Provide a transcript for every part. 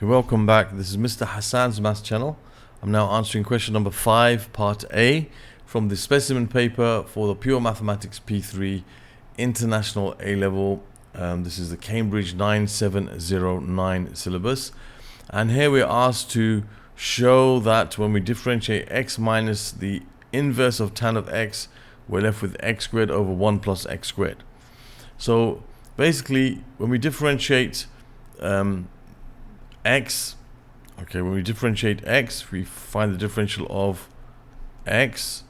Okay, welcome back. This is Mr. Hassan's Maths channel. I'm now answering question number 5, part A, from the specimen paper for the Pure Mathematics P3 International A-Level. This is the Cambridge 9709 syllabus. And here we're asked to show that when we differentiate x minus the inverse of tan of x, we're left with x squared over 1 plus x squared. So basically, when we differentiate x, when we differentiate x, we find the differential of x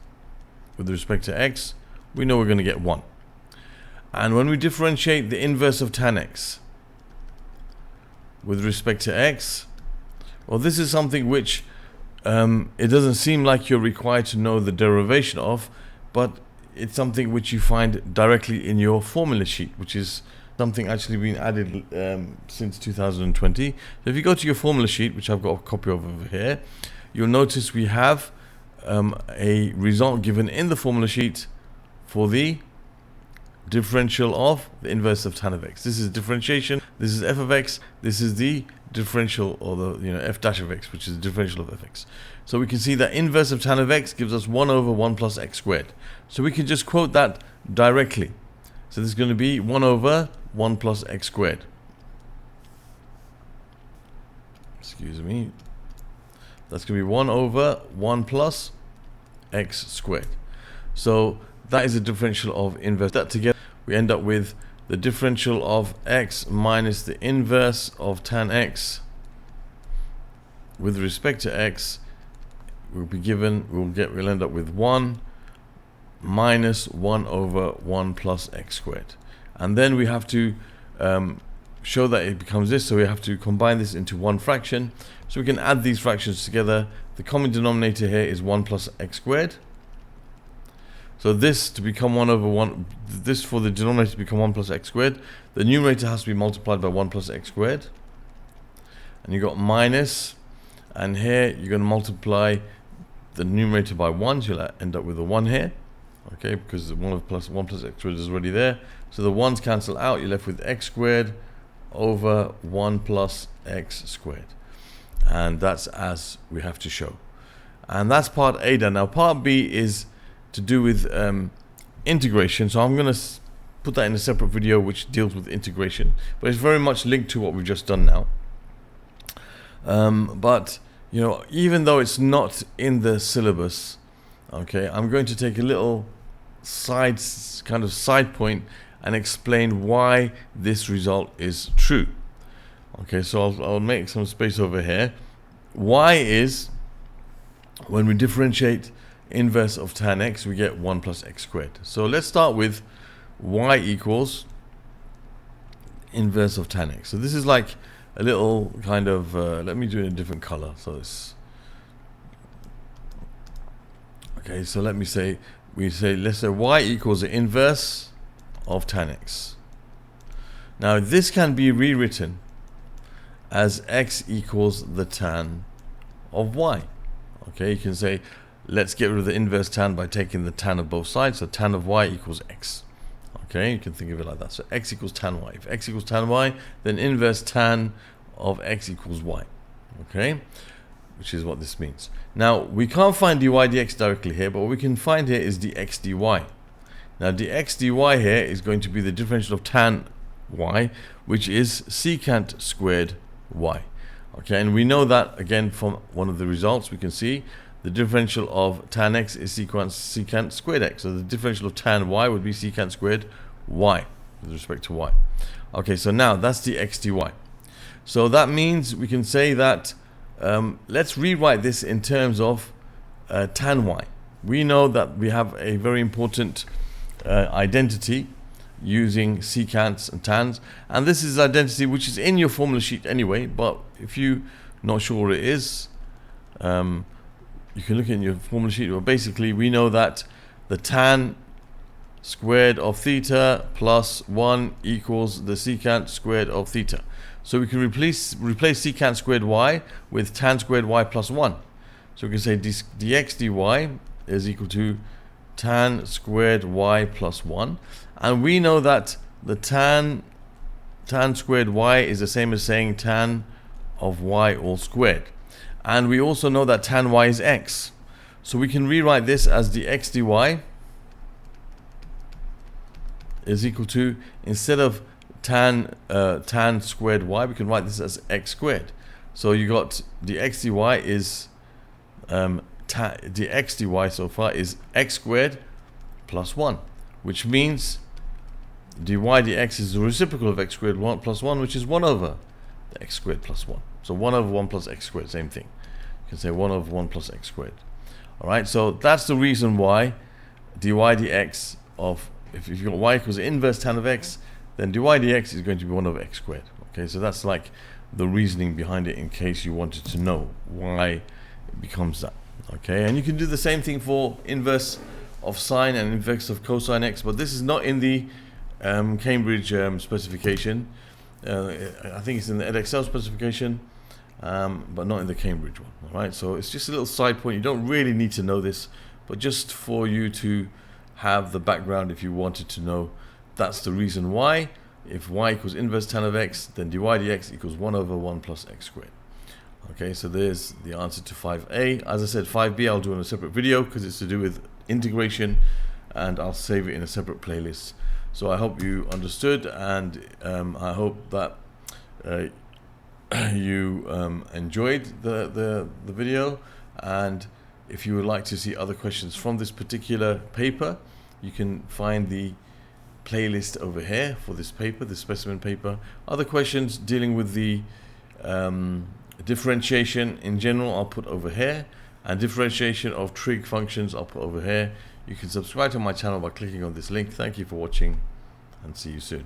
with respect to x, we know we're going to get 1. And when we differentiate the inverse of tan x with respect to x, well, this is something which it doesn't seem like you're required to know the derivation of, but it's something which you find directly in your formula sheet, which is something actually been added since 2020. So if you go to your formula sheet, which I've got a copy of over here, you'll notice we have a result given in the formula sheet for the differential of the inverse of tan of x. This is differentiation, this is f of x, this is the differential, or the f dash of x, which is the differential of fx. So we can see that inverse of tan of x gives us 1 over 1 plus x squared. So we can just quote that directly. So this is going to be 1 over 1 plus x squared. Excuse me. That's going to be 1 over 1 plus x squared. So that is the differential of inverse. That together, we end up with the differential of x minus the inverse of tan x with respect to x will be given, we'll end up with 1 minus 1 over 1 plus x squared. And then we have to show that it becomes this, so we have to combine this into one fraction. So we can add these fractions together. The common denominator here is 1 plus x squared. So this to become 1 over 1, this for the denominator to become 1 plus x squared, the numerator has to be multiplied by 1 plus x squared. And you got minus, and here you're going to multiply the numerator by 1, so you'll end up with a 1 here. Okay, because the 1 plus x squared is already there. So the 1's cancel out, you're left with x squared over 1 plus x squared. And that's as we have to show. And that's part A done. Now part B is to do with integration. So I'm going to put that in a separate video which deals with integration. But it's very much linked to what we've just done now. But, even though it's not in the syllabus, okay, I'm going to take a little side point and explain why this result is true. Okay, so I'll make some space over here. Y is, when we differentiate inverse of tan x, we get 1 plus x squared. So let's start with y equals inverse of tan x. So this is like a little kind of, let me do it in a different color. So it's, okay, so let's say y equals the inverse of tan x. Now this can be rewritten as x equals the tan of y. Okay, you can say, let's get rid of the inverse tan by taking the tan of both sides. So tan of y equals x. Okay, you can think of it like that. So x equals tan y. If x equals tan y, then inverse tan of x equals y. Okay, which is what this means. Now, we can't find dy dx directly here, but what we can find here is dx dy. Now, dx dy here is going to be the differential of tan y, which is secant squared y. Okay, and we know that, again, from one of the results, we can see the differential of tan x is secant squared x. So the differential of tan y would be secant squared y with respect to y. Okay, so now that's dx dy. So that means we can say that, let's rewrite this in terms of tan y. We know that we have a very important identity using secants and tans, and this is identity which is in your formula sheet anyway, but if you're not sure what it is, you can look in your formula sheet. Well, basically we know that the tan squared of theta plus 1 equals the secant squared of theta. So we can replace secant squared y with tan squared y plus 1. So we can say dx dy is equal to tan squared y plus 1. And we know that the tan squared y is the same as saying tan of y all squared. And we also know that tan y is x. So we can rewrite this as dx dy is equal to, instead of tan squared y, we can write this as x squared. So you got dx dy is dx dy so far is x squared plus 1, which means dy dx is the reciprocal of x squared 1 plus 1, which is 1 over the x squared plus 1. So 1 over 1 plus x squared, same thing. You can say 1 over 1 plus x squared. Alright, so that's the reason why dy dx of, if you've got y equals the inverse tan of x, then dy dx is going to be 1 over x squared. Okay, so that's like the reasoning behind it, in case you wanted to know why it becomes that. Okay, and you can do the same thing for inverse of sine and inverse of cosine x, but this is not in the Cambridge specification. I think it's in the Edexcel specification, but not in the Cambridge one. Alright, so it's just a little side point. You don't really need to know this, but just for you to have the background if you wanted to know. That's the reason why. If y equals inverse tan of x, then dy dx equals 1 over 1 plus x squared. Okay, so there's the answer to 5a. As I said, 5b I'll do in a separate video because it's to do with integration, and I'll save it in a separate playlist. So I hope you understood, and I hope that you enjoyed the video. And if you would like to see other questions from this particular paper, you can find the playlist over here for this paper, the specimen paper. Other questions dealing with the differentiation in general I'll put over here, and differentiation of trig functions I'll put over here. You can subscribe to my channel by clicking on this link. Thank you for watching, and see you soon.